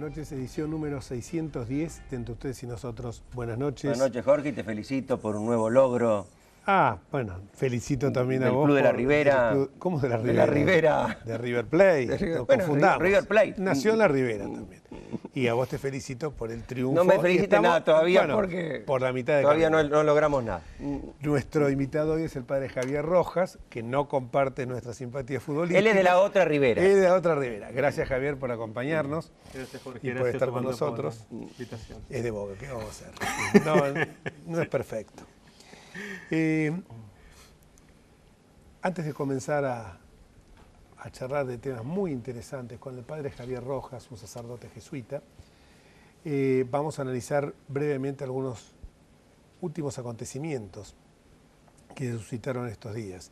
noches, edición número 610 de Entre Ustedes y Nosotros. Buenas noches. Buenas noches, Jorge, y te felicito por un nuevo logro. Bueno, felicito también a del vos. Club de la Ribera. ¿Cómo de la Ribera? De la Ribera. De River Plate. River, No bueno, confundamos. River Plate. Nació en la Ribera también. Y a vos te felicito por el triunfo. No me felicites nada todavía, bueno, porque por la mitad de todavía no logramos nada. Nuestro invitado hoy es el padre Javier Rojas, que no comparte nuestra simpatía futbolística. Él es de la otra Ribera. Él es de la otra Ribera. Gracias, Javier, por acompañarnos. Gracias, Jorge. Y por Gracias, estar con Armando, nosotros. por la invitación. Es de Boca, ¿qué vamos a hacer? No es perfecto. Antes de comenzar a charlar de temas muy interesantes con el padre Javier Rojas, un sacerdote jesuita, vamos a analizar brevemente algunos últimos acontecimientos que suscitaron estos días.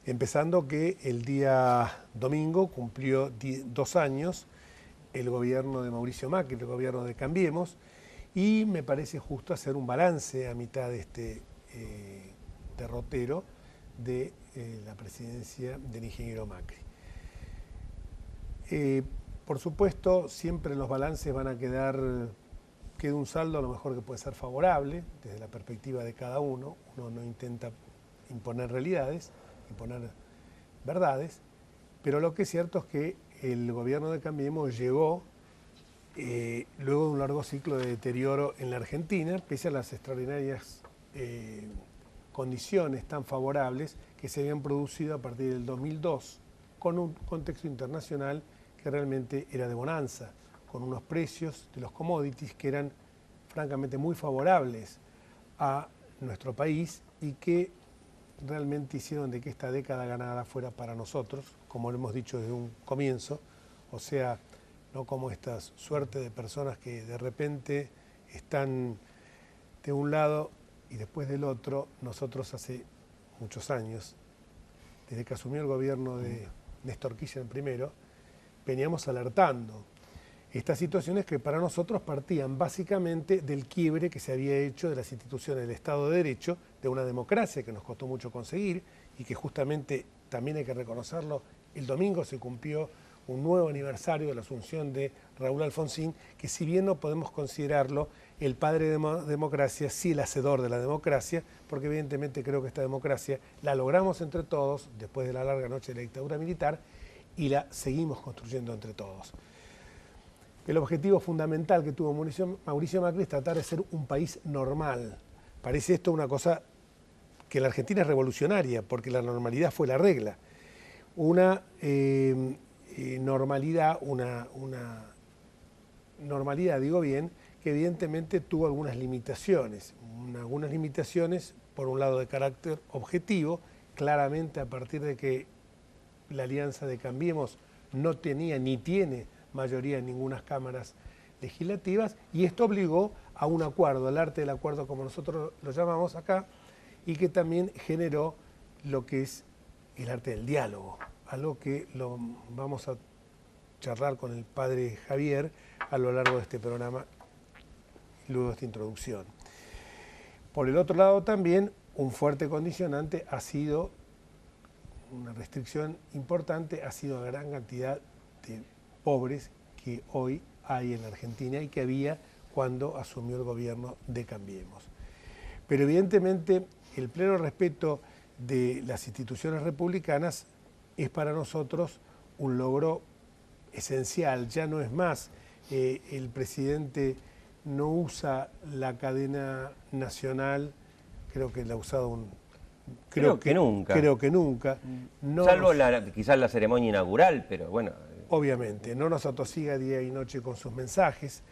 Empezando que el día domingo cumplió 2 años el gobierno de Mauricio Macri, el gobierno de Cambiemos, y me parece justo hacer un balance a mitad de este derrotero de la presidencia del ingeniero Macri. Por supuesto, siempre los balances van a queda un saldo a lo mejor que puede ser favorable desde la perspectiva de cada uno. Uno no intenta imponer realidades, imponer verdades, pero lo que es cierto es que el gobierno de Cambiemos llegó luego de un largo ciclo de deterioro en la Argentina, pese a las extraordinarias condiciones tan favorables que se habían producido a partir del 2002, con un contexto internacional que realmente era de bonanza, con unos precios de los commodities que eran francamente muy favorables a nuestro país y que realmente hicieron de que esta década ganada fuera para nosotros, como lo hemos dicho desde un comienzo, o sea, no como esta suerte de personas que de repente están de un lado y después del otro. Nosotros hace muchos años, desde que asumió el gobierno de Néstor Kirchner primero, veníamos alertando estas situaciones que para nosotros partían básicamente del quiebre que se había hecho de las instituciones del Estado de Derecho, de una democracia que nos costó mucho conseguir y que justamente, también hay que reconocerlo, el domingo se cumplió un nuevo aniversario de la asunción de Raúl Alfonsín, que si bien no podemos considerarlo el padre de la democracia, sí el hacedor de la democracia, porque evidentemente creo que esta democracia la logramos entre todos después de la larga noche de la dictadura militar y la seguimos construyendo entre todos. El objetivo fundamental que tuvo Mauricio Macri es tratar de ser un país normal. Parece esto una cosa que en la Argentina es revolucionaria, porque la normalidad fue la regla. Una normalidad, normalidad, digo bien, que evidentemente tuvo algunas limitaciones. Algunas limitaciones, por un lado, de carácter objetivo, claramente a partir de que la alianza de Cambiemos no tenía ni tiene mayoría en ninguna cámaras legislativas, y esto obligó a un acuerdo, el arte del acuerdo como nosotros lo llamamos acá, y que también generó lo que es el arte del diálogo, algo que lo vamos a charlar con el padre Javier a lo largo de este programa y luego de esta introducción. Por el otro lado también un fuerte condicionante ha sido, una restricción importante, ha sido la gran cantidad de pobres que hoy hay en la Argentina y que había cuando asumió el gobierno de Cambiemos. Pero evidentemente el pleno respeto de las instituciones republicanas es para nosotros un logro esencial. Ya no es más, el presidente no usa la cadena nacional, creo que la ha usado Creo que nunca. Creo que nunca. No Salvo quizás la ceremonia inaugural, pero bueno. Obviamente, no nos atosiga día y noche con sus mensajes,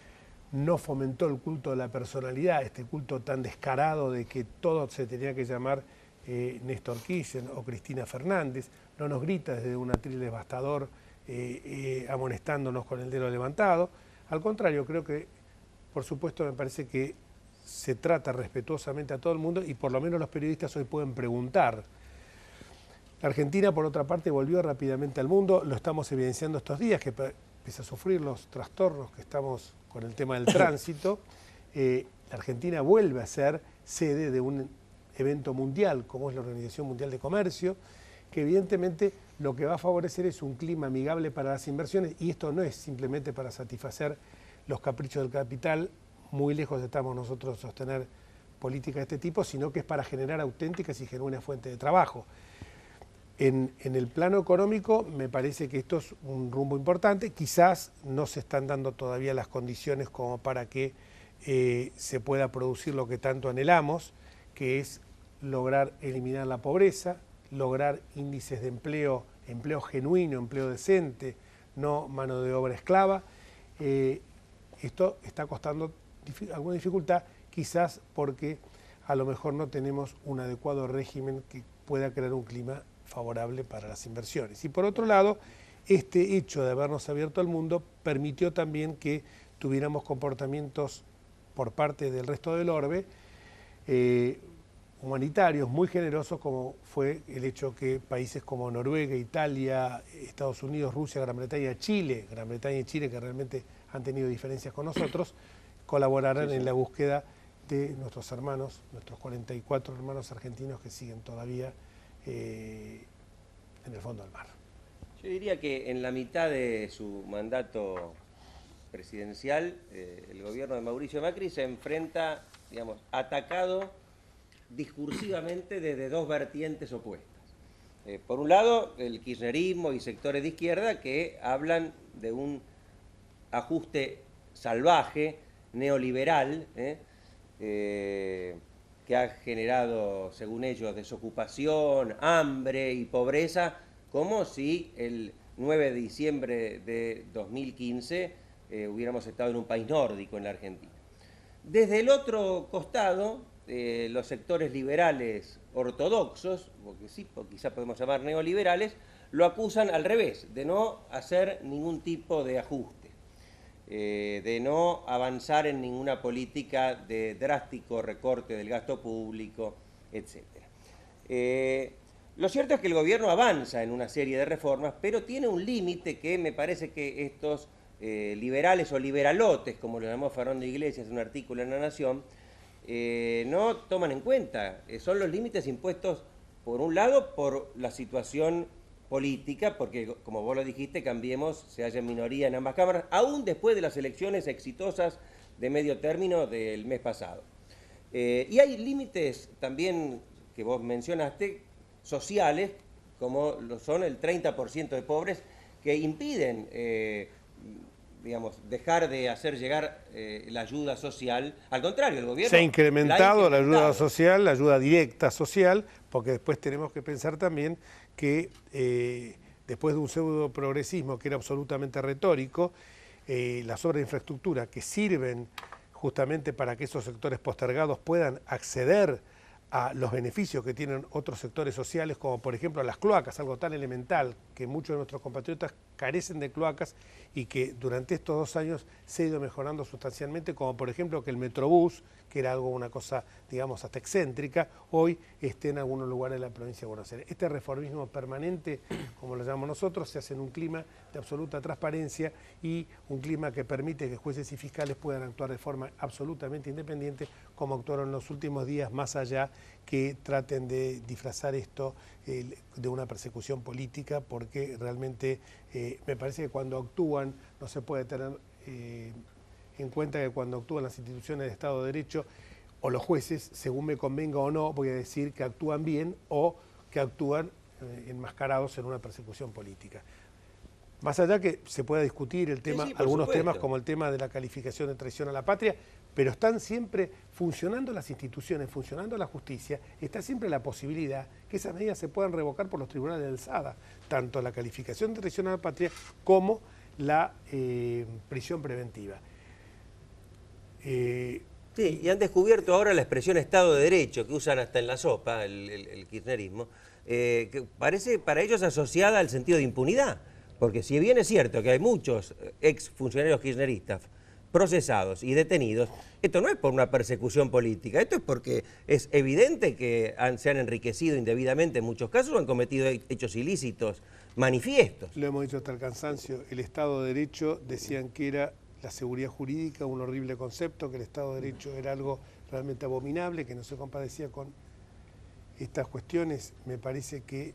no fomentó el culto de la personalidad, este culto tan descarado de que todo se tenía que llamar Néstor Kirchner o Cristina Fernández, no nos grita desde un atril devastador amonestándonos con el dedo levantado. Al contrario, creo que, por supuesto, me parece que se trata respetuosamente a todo el mundo y por lo menos los periodistas hoy pueden preguntar. La Argentina, por otra parte, volvió rápidamente al mundo, lo estamos evidenciando estos días, que pese a sufrir los trastornos que estamos con el tema del tránsito, la Argentina vuelve a ser sede de un evento mundial, como es la Organización Mundial de Comercio, que evidentemente lo que va a favorecer es un clima amigable para las inversiones, y esto no es simplemente para satisfacer los caprichos del capital. Muy lejos estamos nosotros de sostener políticas de este tipo, sino que es para generar auténticas y genuinas fuentes de trabajo. En el plano económico me parece que esto es un rumbo importante, quizás no se están dando todavía las condiciones como para que se pueda producir lo que tanto anhelamos, que es lograr eliminar la pobreza, lograr índices de empleo genuino, empleo decente, no mano de obra esclava. Esto está costando alguna dificultad, quizás porque a lo mejor no tenemos un adecuado régimen que pueda crear un clima favorable para las inversiones. Y por otro lado, este hecho de habernos abierto al mundo permitió también que tuviéramos comportamientos por parte del resto del orbe humanitarios muy generosos, como fue el hecho que países como Noruega, Italia, Estados Unidos, Rusia, Gran Bretaña y Chile, que realmente han tenido diferencias con nosotros, colaboraran en la búsqueda de nuestros hermanos, nuestros 44 hermanos argentinos que siguen todavía en el fondo del mar. Yo diría que en la mitad de su mandato presidencial, el gobierno de Mauricio Macri se enfrenta, digamos, atacado discursivamente desde dos vertientes opuestas. Por un lado, el kirchnerismo y sectores de izquierda que hablan de un ajuste salvaje, neoliberal, que ha generado, según ellos, desocupación, hambre y pobreza, como si el 9 de diciembre de 2015 hubiéramos estado en un país nórdico, en la Argentina. Desde el otro costado, los sectores liberales ortodoxos, porque sí, quizá podemos llamar neoliberales, lo acusan al revés, de no hacer ningún tipo de ajuste, de no avanzar en ninguna política de drástico recorte del gasto público, etc. Lo cierto es que el gobierno avanza en una serie de reformas, pero tiene un límite que me parece que estos liberales o liberalotes, como lo llamó Fernando Iglesias en un artículo en La Nación, no toman en cuenta. Son los límites impuestos, por un lado, por la situación política, porque, como vos lo dijiste, Cambiemos se halla en minoría en ambas cámaras, aún después de las elecciones exitosas de medio término del mes pasado. Y hay límites también, que vos mencionaste, sociales, como lo son el 30% de pobres, que impiden digamos, dejar de hacer llegar la ayuda social. Al contrario, el gobierno... Se ha incrementado la ayuda social, la ayuda directa social, porque después tenemos que pensar también que después de un pseudo progresismo que era absolutamente retórico, las obras de infraestructura que sirven justamente para que esos sectores postergados puedan acceder a los beneficios que tienen otros sectores sociales, como por ejemplo las cloacas, algo tan elemental que muchos de nuestros compatriotas carecen de cloacas y que durante estos 2 años se ha ido mejorando sustancialmente, como por ejemplo que el Metrobús, que era una cosa, digamos, hasta excéntrica, hoy esté en algunos lugares de la provincia de Buenos Aires. Este reformismo permanente, como lo llamamos nosotros, se hace en un clima de absoluta transparencia y un clima que permite que jueces y fiscales puedan actuar de forma absolutamente independiente, como actuaron en los últimos días, más allá que traten de disfrazar esto de una persecución política, porque realmente me parece que cuando actúan no se puede tener en cuenta que cuando actúan las instituciones de Estado de Derecho o los jueces, según me convenga o no, voy a decir que actúan bien o que actúan enmascarados en una persecución política. Más allá que se pueda discutir el tema, algunos temas como el tema de la calificación de traición a la patria, pero están siempre funcionando las instituciones, funcionando la justicia, está siempre la posibilidad que esas medidas se puedan revocar por los tribunales de alzada, tanto la calificación de traición a la patria como la prisión preventiva. Sí, y han descubierto ahora la expresión Estado de Derecho, que usan hasta en la sopa, el kirchnerismo, que parece para ellos asociada al sentido de impunidad. Porque si bien es cierto que hay muchos exfuncionarios kirchneristas procesados y detenidos, esto no es por una persecución política, esto es porque es evidente que se han enriquecido indebidamente en muchos casos o han cometido hechos ilícitos manifiestos. Lo hemos dicho hasta el cansancio, el Estado de Derecho decían que era la seguridad jurídica, un horrible concepto, que el Estado de Derecho era algo realmente abominable, que no se compadecía con estas cuestiones. Me parece que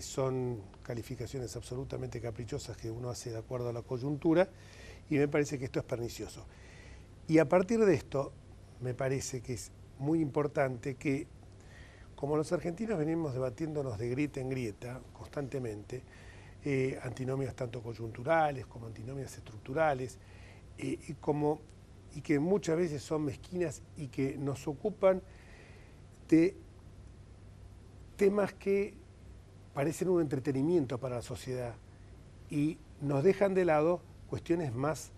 son calificaciones absolutamente caprichosas que uno hace de acuerdo a la coyuntura y me parece que esto es pernicioso. Y a partir de esto, me parece que es muy importante que, como los argentinos venimos debatiéndonos de grieta en grieta constantemente, antinomias tanto coyunturales como antinomias estructurales, y que muchas veces son mezquinas y que nos ocupan de temas que parecen un entretenimiento para la sociedad y nos dejan de lado cuestiones más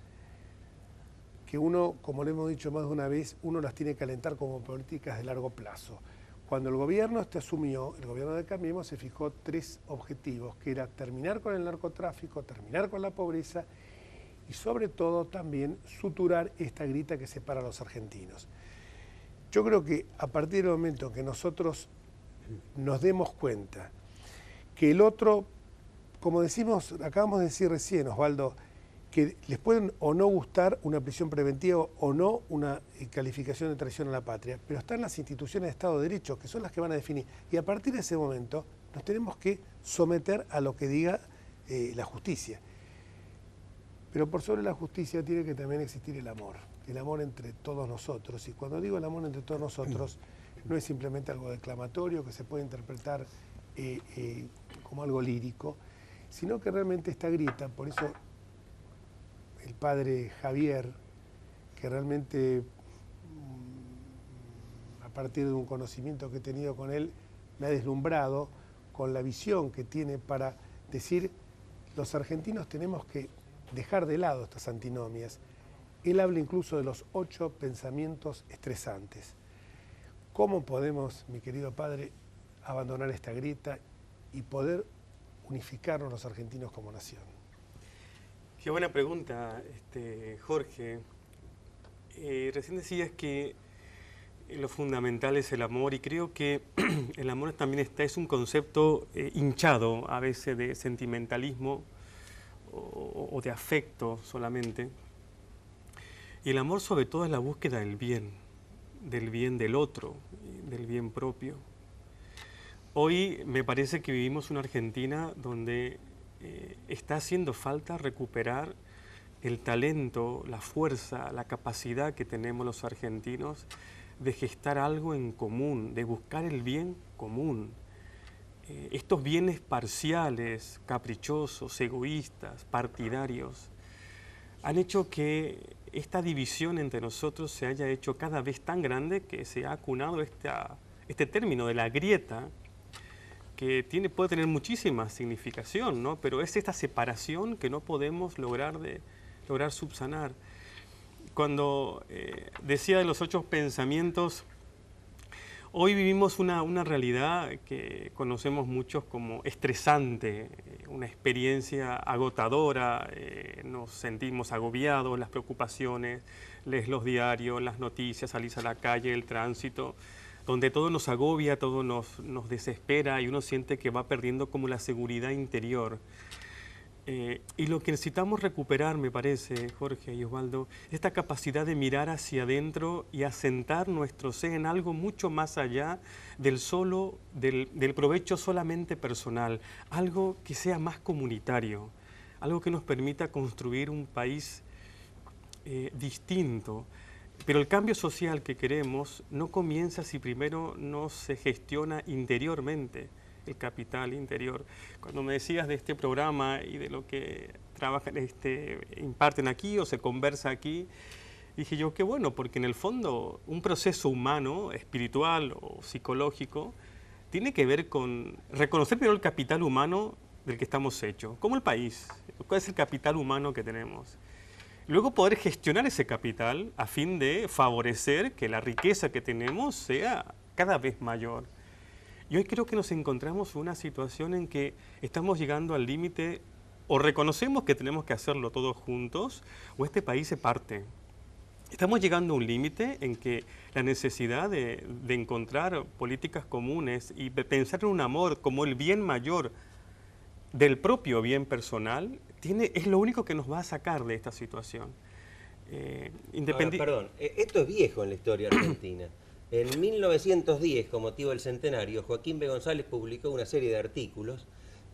que uno, como le hemos dicho más de una vez, uno las tiene que alentar como políticas de largo plazo. Cuando el gobierno asumió, el gobierno de Cambiemos se fijó 3 objetivos, que era terminar con el narcotráfico, terminar con la pobreza y sobre todo también suturar esta grieta que separa a los argentinos. Yo creo que a partir del momento que nosotros nos demos cuenta que el otro, como acabamos de decir recién, Osvaldo, que les pueden o no gustar una prisión preventiva o no una calificación de traición a la patria, pero están las instituciones de Estado de Derecho, que son las que van a definir. Y a partir de ese momento nos tenemos que someter a lo que diga la justicia. Pero por sobre la justicia tiene que también existir el amor entre todos nosotros. Y cuando digo el amor entre todos nosotros, no es simplemente algo declamatorio que se puede interpretar como algo lírico, sino que realmente esta grieta, por eso el padre Javier, que realmente a partir de un conocimiento que he tenido con él, me ha deslumbrado con la visión que tiene para decir, los argentinos tenemos que dejar de lado estas antinomias. Él habla incluso de los 8 pensamientos estresantes. ¿Cómo podemos, mi querido padre, abandonar esta grieta y poder unificarnos los argentinos como nación? Qué buena pregunta, Jorge. Recién decías que lo fundamental es el amor y creo que el amor también es un concepto hinchado a veces de sentimentalismo o de afecto solamente. Y el amor sobre todo es la búsqueda del bien del otro, del bien propio. Hoy me parece que vivimos una Argentina donde está haciendo falta recuperar el talento, la fuerza, la capacidad que tenemos los argentinos de gestar algo en común, de buscar el bien común. Estos bienes parciales, caprichosos, egoístas, partidarios, han hecho que esta división entre nosotros se haya hecho cada vez tan grande que se ha acunado este término de la grieta, que puede tener muchísima significación, ¿no? Pero es esta separación que no podemos lograr subsanar. Cuando decía de los 8 pensamientos, hoy vivimos una realidad que conocemos muchos como estresante, una experiencia agotadora, nos sentimos agobiados, las preocupaciones, lees los diarios, las noticias, salís a la calle, el tránsito, donde todo nos agobia, todo nos desespera y uno siente que va perdiendo como la seguridad interior. Y lo que necesitamos recuperar, me parece, Jorge y Osvaldo, es esta capacidad de mirar hacia adentro y asentar nuestro ser en algo mucho más allá del provecho solamente personal, algo que sea más comunitario, algo que nos permita construir un país distinto. Pero el cambio social que queremos no comienza si primero no se gestiona interiormente el capital interior. Cuando me decías de este programa y de lo que trabajan, imparten aquí o se conversa aquí, dije yo, qué bueno, porque en el fondo un proceso humano, espiritual o psicológico, tiene que ver con reconocer primero el capital humano del que estamos hechos, como el país, cuál es el capital humano que tenemos. Luego poder gestionar ese capital a fin de favorecer que la riqueza que tenemos sea cada vez mayor. Y hoy creo que nos encontramos en una situación en que estamos llegando al límite, o reconocemos que tenemos que hacerlo todos juntos, o este país se parte. Estamos llegando a un límite en que la necesidad de encontrar políticas comunes y de pensar en un amor como el bien mayor del propio bien personal, es lo único que nos va a sacar de esta situación. Perdón, esto es viejo en la historia argentina. En 1910, con motivo del centenario, Joaquín B. González publicó una serie de artículos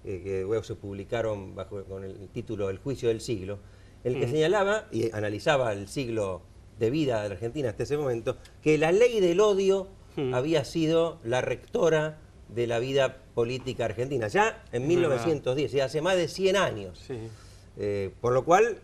que luego se publicaron con el título El juicio del siglo, el que señalaba y analizaba el siglo de vida de la Argentina hasta ese momento, que la ley del odio había sido la rectora de la vida política argentina, ya en 1910, ya hace más de 100 años. Sí. Por lo cual,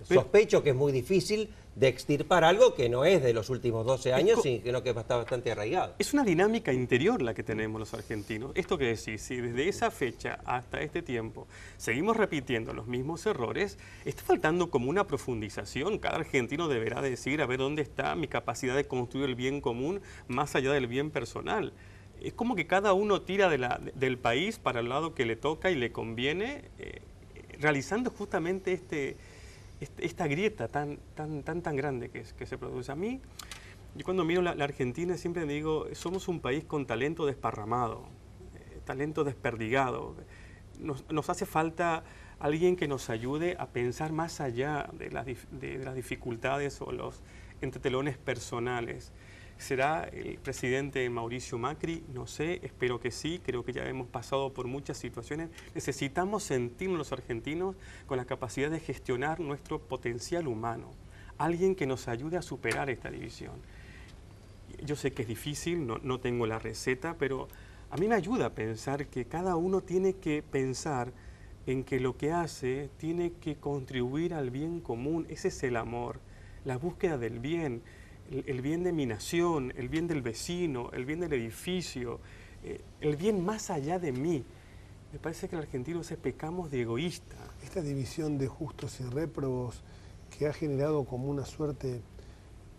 sospecho que es muy difícil de extirpar algo que no es de los últimos 12 años, sino que está bastante arraigado. Es una dinámica interior la que tenemos los argentinos. Esto que decís, si desde esa fecha hasta este tiempo seguimos repitiendo los mismos errores, está faltando como una profundización. Cada argentino deberá decir, a ver, ¿dónde está mi capacidad de construir el bien común más allá del bien personal? Es como que cada uno tira del país para el lado que le toca y le conviene, realizando justamente esta grieta tan grande que se produce. A mí, yo cuando miro la Argentina siempre me digo, somos un país con talento desparramado, talento desperdigado. Nos hace falta alguien que nos ayude a pensar más allá de las dificultades o los entretelones personales. ¿Será el presidente Mauricio Macri? No sé, espero que sí, creo que ya hemos pasado por muchas situaciones. Necesitamos sentirnos los argentinos con la capacidad de gestionar nuestro potencial humano, alguien que nos ayude a superar esta división. Yo sé que es difícil, no tengo la receta, pero a mí me ayuda a pensar que cada uno tiene que pensar en que lo que hace tiene que contribuir al bien común. Ese es el amor, la búsqueda del bien. El bien de mi nación, el bien del vecino, el bien del edificio, el bien más allá de mí. Me parece que los argentinos pecamos de egoísta. Esta división de justos y réprobos que ha generado como una suerte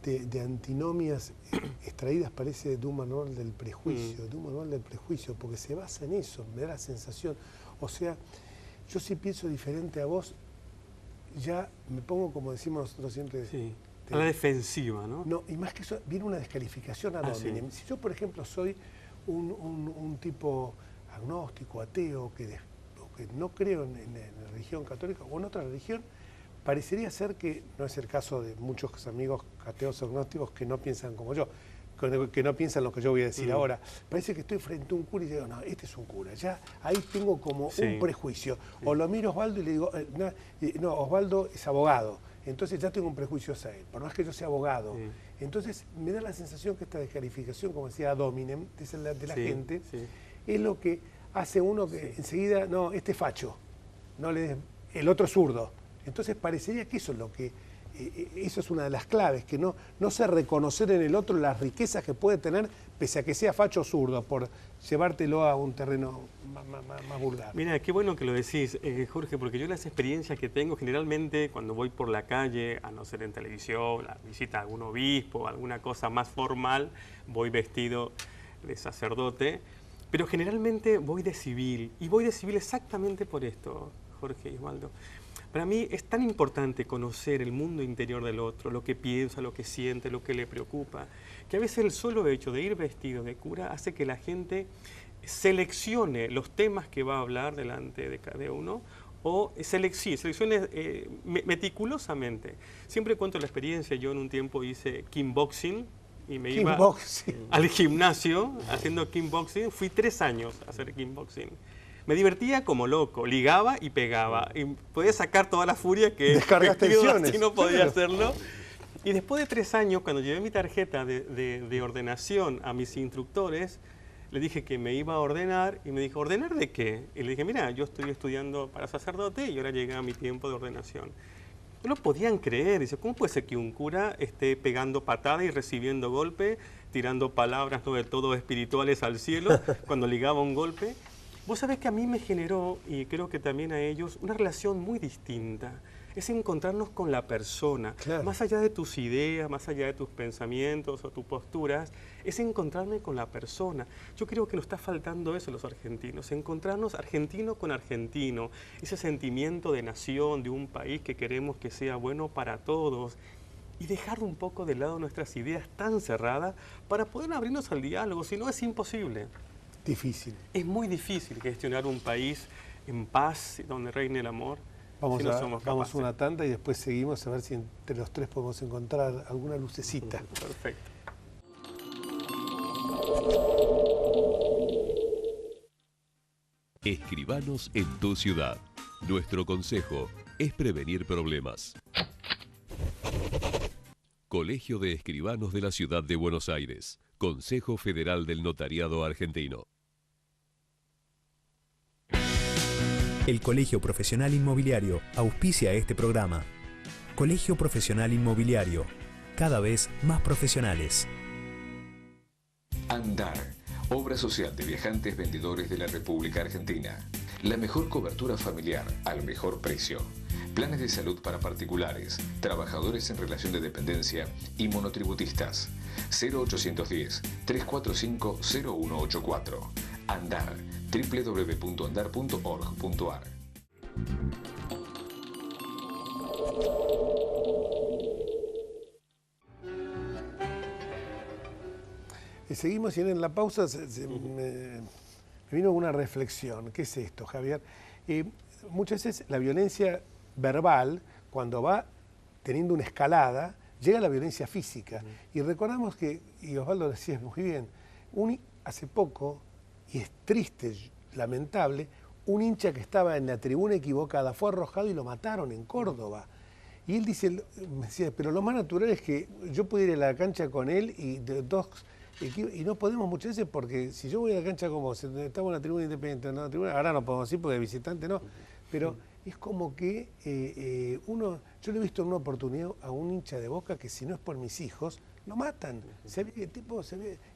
de antinomias extraídas, parece, de un manual del prejuicio, porque se basa en eso, me da la sensación. O sea, yo si pienso diferente a vos, ya me pongo, como decimos nosotros siempre... Sí. A la defensiva, ¿no? No, y más que eso, viene una descalificación ad hominem. Sí. Si yo, por ejemplo, soy un tipo agnóstico, ateo, que no creo en la religión católica o en otra religión, parecería ser que, no es el caso de muchos amigos ateos o agnósticos que no piensan como yo, que no piensan lo que yo voy a decir ahora. Parece que estoy frente a un cura y digo, no, este es un cura. Ya ahí tengo como un prejuicio. Sí. O lo miro a Osvaldo y le digo, no, Osvaldo es abogado. Entonces ya tengo un prejuicio hacia él, por más que yo sea abogado. Sí. Entonces me da la sensación que esta descalificación, como decía ad hominem, de la gente, es lo que hace uno que enseguida, no, este es facho, no le des, el otro es zurdo. Entonces parecería que eso es lo que, eso es una de las claves, que no sé reconocer en el otro las riquezas que puede tener, pese a que sea facho o zurdo, por llevártelo a un terreno más vulgar. Mira, qué bueno que lo decís, Jorge, porque yo las experiencias que tengo generalmente cuando voy por la calle, a no ser en televisión, a visita a algún obispo, alguna cosa más formal, voy vestido de sacerdote, pero generalmente voy de civil, y voy de civil exactamente por esto, Jorge y Osvaldo. Para mí es tan importante conocer el mundo interior del otro, lo que piensa, lo que siente, lo que le preocupa, que a veces el solo hecho de ir vestido de cura hace que la gente seleccione los temas que va a hablar delante de cada uno, o seleccione meticulosamente. Siempre cuento la experiencia, yo en un tiempo hice kickboxing y me iba al gimnasio haciendo kickboxing, fui 3 años a hacer kickboxing. Me divertía como loco, ligaba y pegaba, y podía sacar toda la furia que así no podía hacerlo. Y después de 3 años, cuando llevé mi tarjeta de ordenación a mis instructores, le dije que me iba a ordenar, y me dijo, ¿ordenar de qué? Y le dije, mira, yo estoy estudiando para sacerdote y ahora llega mi tiempo de ordenación. No lo podían creer, dice, ¿cómo puede ser que un cura esté pegando patadas y recibiendo golpe, tirando palabras no del todo espirituales al cielo cuando ligaba un golpe? Vos sabés que a mí me generó, y creo que también a ellos, una relación muy distinta. Es encontrarnos con la persona, claro. Más allá de tus ideas, más allá de tus pensamientos o tus posturas, es encontrarme con la persona. Yo creo que nos está faltando eso a los argentinos, encontrarnos argentino con argentino, ese sentimiento de nación, de un país que queremos que sea bueno para todos, y dejar un poco de lado nuestras ideas tan cerradas para poder abrirnos al diálogo, si no es imposible. Difícil. Es muy difícil gestionar un país en paz, donde reine el amor. Vamos a una tanda y después seguimos a ver si entre los tres podemos encontrar alguna lucecita. Perfecto. Escribanos en tu ciudad. Nuestro consejo es prevenir problemas. Colegio de Escribanos de la Ciudad de Buenos Aires. Consejo Federal del Notariado Argentino. El Colegio Profesional Inmobiliario auspicia este programa. Colegio Profesional Inmobiliario, cada vez más profesionales. Andar, obra social de viajantes vendedores de la República Argentina. La mejor cobertura familiar al mejor precio. Planes de salud para particulares, trabajadores en relación de dependencia y monotributistas. 0810-345-0184. Andar, www.andar.org.ar. Seguimos y en la pausa me vino una reflexión. ¿Qué es esto, Javier? Muchas veces la violencia verbal, cuando va teniendo una escalada, llega a la violencia física. Y recordamos que, y Osvaldo decía muy bien, hace poco, y es triste, lamentable, un hincha que estaba en la tribuna equivocada fue arrojado y lo mataron en Córdoba. Y él me decía, pero lo más natural es que yo pudiera ir a la cancha con él y y no podemos muchas veces, porque si yo voy a la cancha como vos, estamos en la tribuna independiente, en la tribuna, ahora no podemos ir porque de visitante no, pero es como que yo le he visto en una oportunidad a un hincha de Boca que si no es por mis hijos, lo matan. El tipo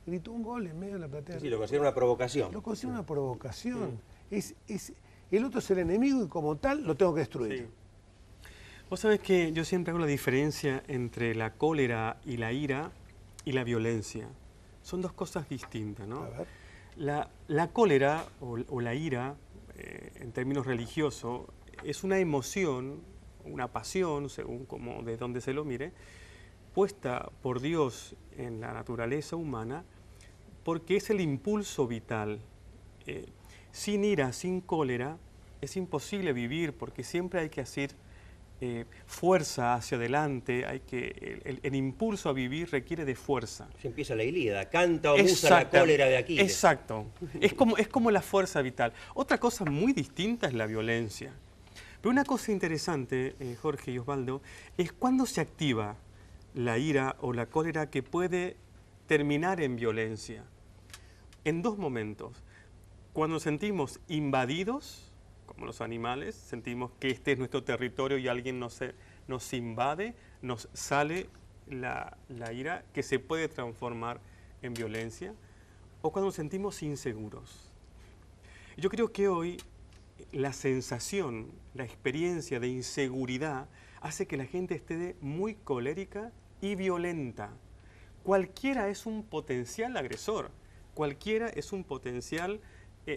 gritó un gol en medio de la platea. Sí, lo considera una provocación. Lo considera una provocación. El otro es el enemigo y como tal lo tengo que destruir. Sí. Vos sabés que yo siempre hago la diferencia entre la cólera y la ira y la violencia. Son dos cosas distintas, ¿no? A ver. La cólera o la ira, en términos religiosos, es una emoción, una pasión, según como de donde se lo mire, puesta por Dios en la naturaleza humana, porque es el impulso vital. Sin ira, sin cólera, es imposible vivir, porque siempre hay que hacer fuerza hacia adelante, el impulso a vivir requiere de fuerza. Se empieza la Ilíada, canta o musa la cólera de Aquiles. Exacto, es como la fuerza vital. Otra cosa muy distinta es la violencia. Pero una cosa interesante, Jorge y Osvaldo, es cuando se activa la ira o la cólera que puede terminar en violencia. En dos momentos. Cuando nos sentimos invadidos, como los animales, sentimos que este es nuestro territorio y alguien nos invade, nos sale la ira que se puede transformar en violencia, o cuando nos sentimos inseguros. Yo creo que hoy la sensación, la experiencia de inseguridad hace que la gente esté muy colérica y violenta. Cualquiera es un potencial agresor, cualquiera es un potencial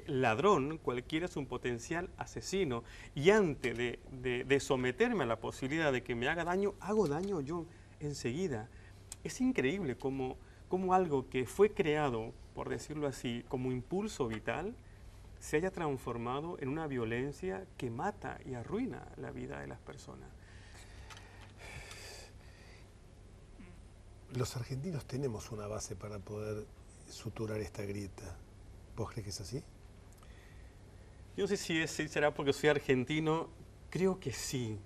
ladrón, cualquiera es un potencial asesino. Y antes de someterme a la posibilidad de que me haga daño, hago daño yo enseguida. Es increíble cómo algo que fue creado, por decirlo así, como impulso vital, se haya transformado en una violencia que mata y arruina la vida de las personas. Los argentinos tenemos una base para poder suturar esta grieta. ¿Vos crees que es así? Yo no sé si será porque soy argentino, creo que sí.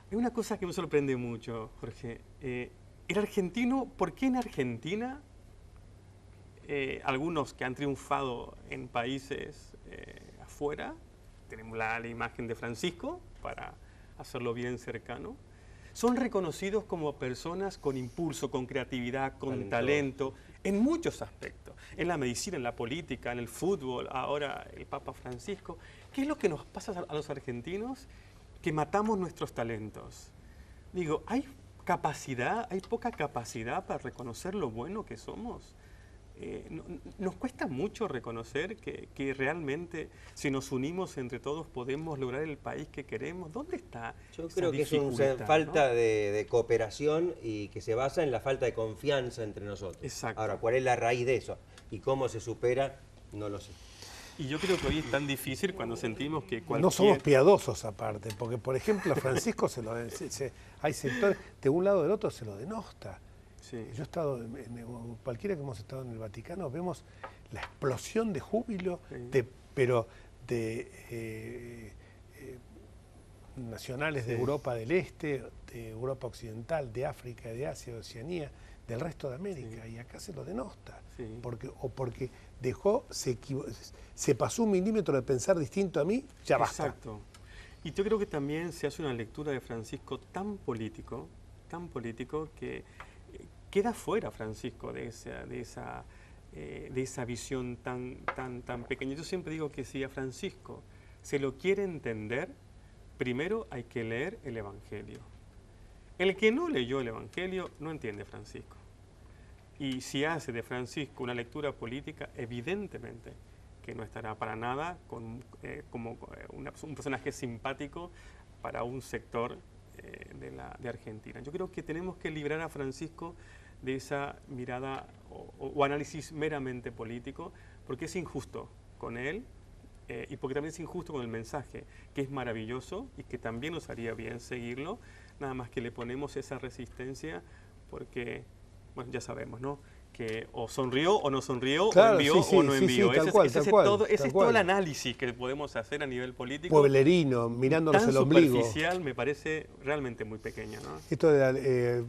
Hay una cosa que me sorprende mucho, Jorge. El argentino, ¿por qué en Argentina algunos que han triunfado en países afuera, tenemos la imagen de Francisco, para hacerlo bien cercano, son reconocidos como personas con impulso, con creatividad, con talento, en muchos aspectos, en la medicina, en la política, en el fútbol, ahora el Papa Francisco? ¿Qué es lo que nos pasa a los argentinos? Que matamos nuestros talentos. Digo, ¿hay poca capacidad para reconocer lo bueno que somos? Nos cuesta mucho reconocer que realmente si nos unimos entre todos podemos lograr el país que queremos. ¿Dónde está? Yo creo que es una falta, ¿no?, de cooperación y que se basa en la falta de confianza entre nosotros. Exacto. Ahora, ¿cuál es la raíz de eso? ¿Y cómo se supera? No lo sé. Y yo creo que hoy es tan difícil cuando sentimos que cualquier... No somos piadosos aparte, porque por ejemplo a Francisco hay sectores, de un lado o del otro se lo denosta. Sí. Yo he estado, cualquiera que hemos estado en el Vaticano, vemos la explosión de júbilo, sí, nacionales de Europa del Este, de Europa Occidental, de África, de Asia, de Oceanía, del resto de América, y acá se lo denosta, porque se pasó 1 milímetro de pensar distinto a mí, ya basta. Exacto. Y yo creo que también se hace una lectura de Francisco tan político que queda fuera Francisco de esa visión tan pequeña. Yo siempre digo que si a Francisco se lo quiere entender, primero hay que leer el Evangelio. El que no leyó el Evangelio no entiende a Francisco. Y si hace de Francisco una lectura política, evidentemente que no estará para nada como un personaje simpático para un sector de Argentina. Yo creo que tenemos que librar a Francisco de esa mirada o análisis meramente político, porque es injusto con él y porque también es injusto con el mensaje, que es maravilloso y que también nos haría bien seguirlo, nada más que le ponemos esa resistencia porque, bueno, ya sabemos, ¿no? Que o sonrió o no sonrió, claro, o envió o no envió. Ese es todo el análisis que podemos hacer a nivel político. Pueblerino, mirándonos el ombligo. Tan superficial me parece realmente muy pequeño, ¿no? Esto de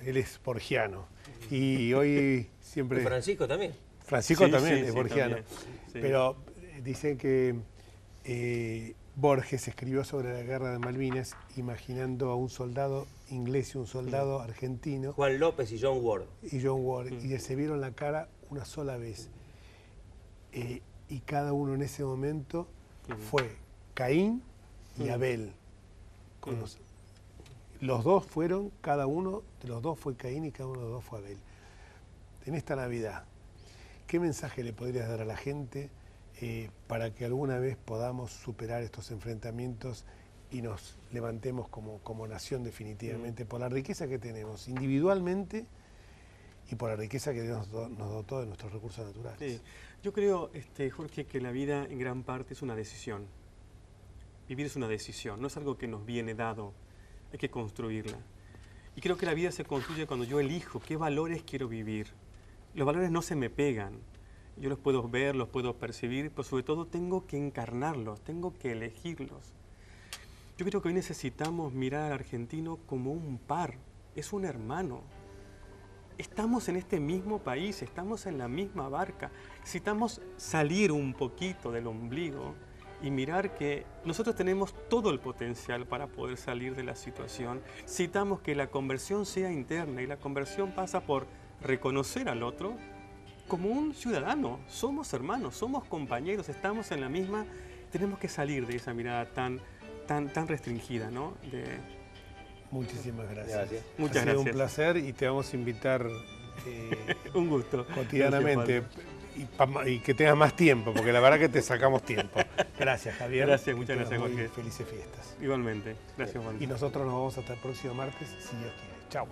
él es borgiano y hoy siempre... ¿Y Francisco también? Francisco también es borgiano. También, sí. Pero dicen que Borges escribió sobre la guerra de Malvinas imaginando a un soldado inglés y un soldado argentino. Juan López y John Ward. Y se vieron la cara una sola vez. Y cada uno en ese momento fue Caín y Abel. Los dos fueron, cada uno de los dos fue Caín y cada uno de los dos fue Abel. En esta Navidad, ¿qué mensaje le podrías dar a la gente para que alguna vez podamos superar estos enfrentamientos y nos levantemos como nación definitivamente por la riqueza que tenemos individualmente y por la riqueza que Dios nos dotó de nuestros recursos naturales? Sí. Yo creo, Jorge, que la vida en gran parte es una decisión. Vivir es una decisión, no es algo que nos viene dado, hay que construirla. Y creo que la vida se construye cuando yo elijo qué valores quiero vivir. Los valores no se me pegan. Yo los puedo ver, los puedo percibir, pero sobre todo tengo que encarnarlos, tengo que elegirlos. Yo creo que hoy necesitamos mirar al argentino como un par, es un hermano. Estamos en este mismo país, estamos en la misma barca. Necesitamos salir un poquito del ombligo y mirar que nosotros tenemos todo el potencial para poder salir de la situación. Necesitamos que la conversión sea interna y la conversión pasa por reconocer al otro como un ciudadano. Somos hermanos, somos compañeros, estamos en la misma. Tenemos que salir de esa mirada tan restringida, ¿no? Muchísimas gracias. Muchas gracias. Ha sido un gracias. placer y te vamos a invitar un gusto. Cotidianamente y que tengas más tiempo, porque la verdad que te sacamos tiempo. Gracias, Javier. Gracias, muchas gracias, Jorge. Felices fiestas. Igualmente. Gracias, Juan. Y nosotros nos vemos hasta el próximo martes, si Dios quiere. Chao.